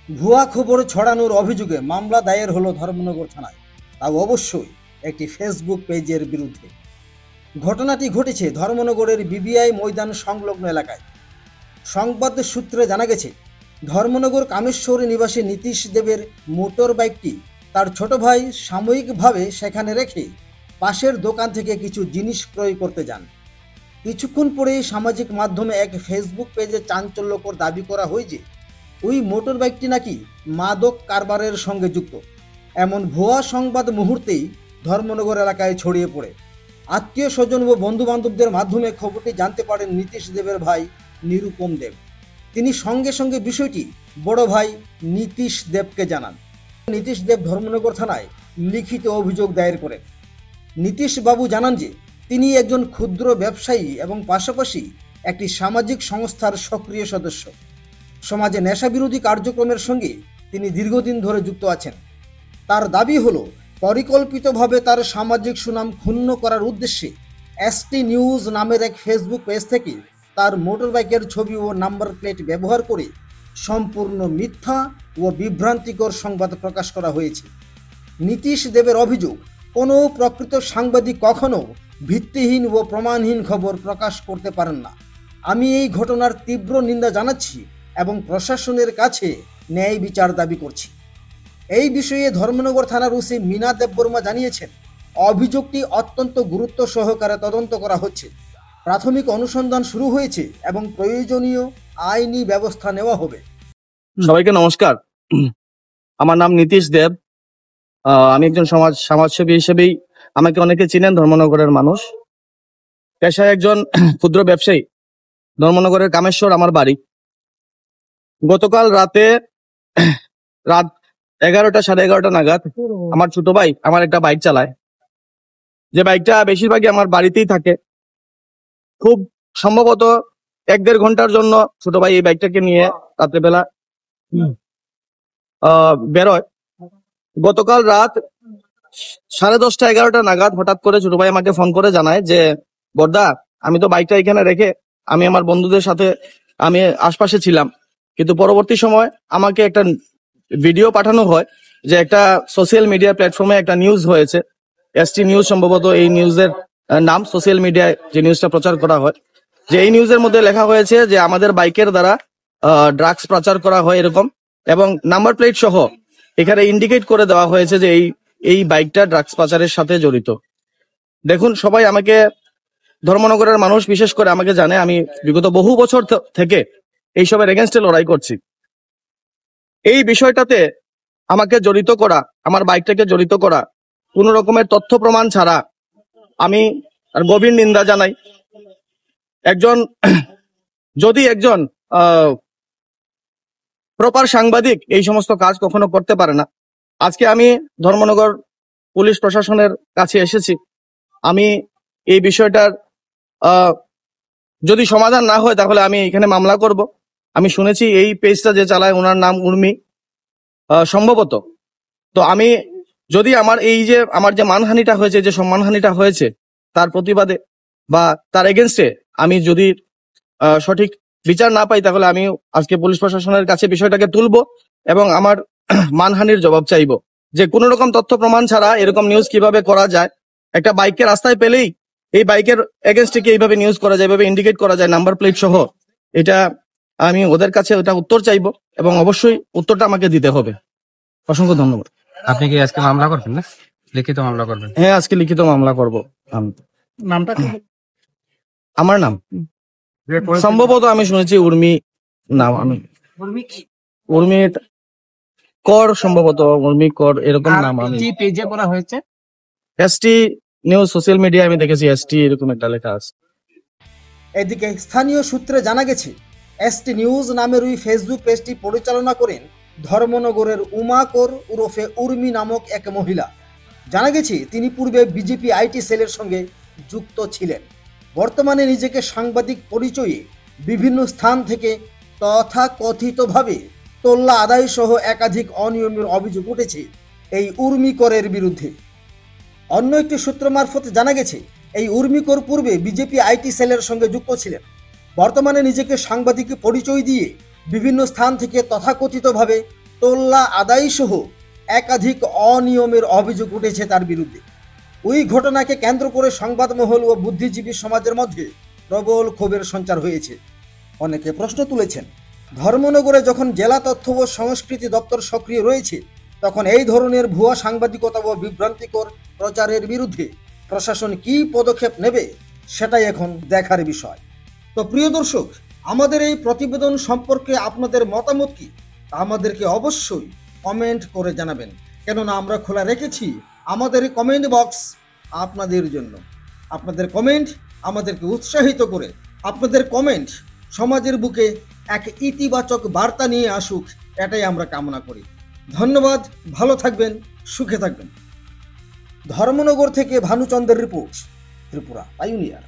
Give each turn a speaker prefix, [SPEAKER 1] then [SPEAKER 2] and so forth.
[SPEAKER 1] ভুয়া খবর ছড়ানোর অভিযোগে মামলা দায়ের হলো ধর্মনগর থানায়, তাও অবশ্যই একটি ফেসবুক পেজের বিরুদ্ধে। ঘটনাটি ঘটেছে ধর্মনগরের বিবিআই ময়দান সংলগ্ন এলাকায়। সংবাদ সূত্রে জানা গেছে, ধর্মনগর কামেশ্বর নিবাসী নীতিশ দেবের মোটর বাইকটি তার ছোট ভাই সাময়িকভাবে সেখানে রেখে পাশের দোকান থেকে কিছু জিনিস ক্রয় করতে যান। কিছুক্ষণ পরেই সামাজিক মাধ্যমে এক ফেসবুক পেজে চাঞ্চল্যকর দাবি করা হয় যে ওই মোটর বাইকটি নাকি মাদক কারবারের সঙ্গে যুক্ত। এমন ভুয়া সংবাদ মুহূর্তেই ধর্মনগর এলাকায় ছড়িয়ে পড়ে। আত্মীয় স্বজন ও বন্ধু বান্ধবদের মাধ্যমে খবরটি জানতে পারেন নীতিশ দেবের ভাই নিরুপম দেব। তিনি সঙ্গে সঙ্গে বিষয়টি বড় ভাই নীতিশ দেবকে জানান। নীতিশ দেব ধর্মনগর থানায় লিখিত অভিযোগ দায়ের করেন। নীতিশ বাবু জানান যে তিনি একজন ক্ষুদ্র ব্যবসায়ী এবং পাশাপাশি একটি সামাজিক সংস্থার সক্রিয় সদস্য। সমাজে নেশাবিরোধী কার্যক্রমের সঙ্গে তিনি দীর্ঘদিন ধরে যুক্ত আছেন। তার দাবি হলো, পরিকল্পিতভাবে তার সামাজিক সুনাম ক্ষুণ্ণ করার উদ্দেশ্যে এসটি নিউজ নামের এক ফেসবুক পেজ থেকে তার মোটরবাইকের ছবি ও নাম্বার প্লেট ব্যবহার করে সম্পূর্ণ মিথ্যা ও বিভ্রান্তিকর সংবাদ প্রকাশ করা হয়েছে। নীতিশ দেবের অভিযোগ, কোনো প্রকৃত সাংবাদিক কখনো ভিত্তিহীন ও প্রমাণহীন খবর প্রকাশ করতে পারেন না। আমি এই ঘটনার তীব্র নিন্দা জানাচ্ছি এবং প্রশাসনের কাছে ন্যায় বিচার দাবি করছি। এই বিষয়ে ধর্মনগর থানার ওসি মীনা দেববর্মা জানিয়েছেন, অভিযোগটি অত্যন্ত গুরুত্ব সহকারে তদন্ত করা হচ্ছে। প্রাথমিক অনুসন্ধান শুরু হয়েছে এবং প্রয়োজনীয় আইনি ব্যবস্থা নেওয়া হবে।
[SPEAKER 2] সবাইকে নমস্কার। আমার নাম নীতিশ দেব। আমি একজন সমাজসেবী হিসেবেই আমাকে অনেকে চিনেন, ধর্মনগরের মানুষ। পেশায় একজন ক্ষুদ্র ব্যবসায়ী। ধর্মনগরের কামেশ্বর আমার বাড়ি। গতকাল রাত 11টা সাড়ে 11টা নাগাদ আমার ছোট ভাই আমার একটা বাইক চালায়, যে বাইকটা বেশিরভাগই আমার বাড়িতেই থাকে। খুব সম্ভবত 1-1.5 ঘন্টার জন্য ছোট ভাই এই বাইকটাকে নিয়ে রাত্রেবেলা বেরোয়। গতকাল রাত 10:30 11টা নাগাদ হঠাৎ করে ছোট ভাই আমাকে ফোন করে জানায় যে, বড়দা, আমি তো বাইকটা এখানে রেখে আমি আমার বন্ধুদের সাথে আমি আশপাশে ছিলাম, কিন্তু পরবর্তী সময় আমাকে একটা ভিডিও পাঠানো হয় যে একটা সোশ্যাল মিডিয়া প্ল্যাটফর্মে একটা নিউজ হয়েছে, এসটি নিউজ সম্ভবত এই নিউজের নাম, সোশ্যাল মিডিয়ায় যে নিউজটা প্রচার করা হয়, যে এই নিউজের মধ্যে লেখা হয়েছে যে আমাদের বাইকের দ্বারা ড্রাগস পাচার করা হয় এরকম, এবং নাম্বার প্লেট সহ এখানে ইন্ডিকেট করে দেওয়া হয়েছে যে এই বাইকটা ড্রাগস পাচারের সাথে জড়িত। দেখুন, সবাই আমাকে, ধর্মনগরের মানুষ বিশেষ করে আমাকে জানে, আমি বিগত বহু বছর থেকে এইসবের এগেনস্টে লড়াই করছি। এই বিষয়টাতে আমাকে জড়িত করা, আমার বাইকটাকে জড়িত করা কোন রকমের তথ্য প্রমাণ ছাড়া আমি গভীর নিন্দা জানাই। যদি একজন প্রপার সাংবাদিক এই সমস্ত কাজ কখনো করতে পারে না। আজকে আমি ধর্মনগর পুলিশ প্রশাসনের কাছে এসেছি। আমি এই বিষয়টার যদি সমাধান না হয় তাহলে আমি এখানে মামলা করব। আমি শুনেছি এই পেজটা যে চালায় ওনার নাম উর্মি সম্ভবত। তো আমি যদি আমার যে মানহানিটা হয়েছে, যে সম্মানহানিটা হয়েছে, তার প্রতিবাদে বা তার এগেনস্টে আমি যদি সঠিক বিচার না পাই, তাহলে আমি আজকে পুলিশ প্রশাসনের কাছে বিষয়টাকে তুলবো এবং আমার মানহানির জবাব চাইবো, যে কোন রকম তথ্য প্রমাণ ছাড়া এরকম নিউজ কিভাবে করা যায়। একটা বাইককে রাস্তায় পেলেই এই বাইকের এগেনস্টে কি এইভাবে নিউজ করা যায়, এইভাবে ইন্ডিকেট করা যায় নাম্বার প্লেট সহ, এটা আমি ওদের কাছে ওটা উত্তর চাইবো এবং অবশ্যই উত্তরটা আমাকে দিতে হবে। অসংখ্য ধন্যবাদ।
[SPEAKER 3] আপনি কি আজকে মামলা করবেন না? লিখিত মামলা করবেন?
[SPEAKER 2] হ্যাঁ, আজকে লিখিত মামলা করবো।
[SPEAKER 3] নামটা কি?
[SPEAKER 2] আমার নাম সম্ভবত আমি শুনেছি উর্মি নাম। আমি উর্মি কর, সম্ভবত উর্মি কর এরকম নাম। আমি
[SPEAKER 3] কি পেজে করা হয়েছে?
[SPEAKER 2] এসটি নিউজ সোশ্যাল মিডিয়া আমি দেখেছি, এসটি এরকম একটা লেখা আছে।
[SPEAKER 1] এদিকে স্থানীয় সূত্রে জানা গেছে, এসটি নিউজ নামের ওই ফেসবুক পেজটি পরিচালনা করেন ধর্মনগরের উমাকর ওরফে উর্মি নামক এক মহিলা। জানা গেছে তিনি পূর্বে বিজেপি আইটি সেলের সঙ্গে যুক্ত ছিলেন। বর্তমানে নিজেকে সাংবাদিক পরিচয়ে বিভিন্ন স্থান থেকে তথাকথিতভাবে তোল্লা আদায় সহ একাধিক অনিয়মের অভিযোগ উঠেছে এই উর্মি করের বিরুদ্ধে। অন্য একটি সূত্র মারফত জানা গেছে, এই উর্মি কর পূর্বে বিজেপি আইটি সেলের সঙ্গে যুক্ত ছিলেন। বর্তমানে নিজেকে সাংবাদিক পরিচয় দিয়ে বিভিন্ন স্থান থেকে তথাকথিতভাবে তোল্লা আদায় সহ একাধিক অনিয়মের অভিযোগ উঠেছে তার বিরুদ্ধে। ওই ঘটনাকে কেন্দ্র করে সংবাদমহল ও বুদ্ধিজীবী সমাজের মধ্যে প্রবল ক্ষোভের সঞ্চার হয়েছে। অনেকে প্রশ্ন তুলেছেন, ধর্মনগরে যখন জেলা তথ্য ও সংস্কৃতি দপ্তর সক্রিয় রয়েছে, তখন এই ধরনের ভুয়া সাংবাদিকতা ও বিভ্রান্তিকর প্রচারের বিরুদ্ধে প্রশাসন কী পদক্ষেপ নেবে, সেটাই এখন দেখার বিষয়। তো প্রিয় দর্শক, আমাদের এই প্রতিবেদন সম্পর্কে আপনাদের মতামত কি, তা আমাদেরকে অবশ্যই কমেন্ট করে জানাবেন, কেননা আমরা খোলা রেখেছি আমাদের কমেন্ট বক্স আপনাদের জন্য। আপনাদের কমেন্ট আমাদেরকে উৎসাহিত করে, আপনাদের কমেন্ট সমাজের বুকে এক ইতিবাচক বার্তা নিয়ে আসুক, এটাই আমরা কামনা করি। ধন্যবাদ, ভালো থাকবেন, সুখে থাকবেন। ধর্মনগর থেকে ভানুচন্দ্রের রিপোর্ট, ত্রিপুরা পাইওনিয়ার।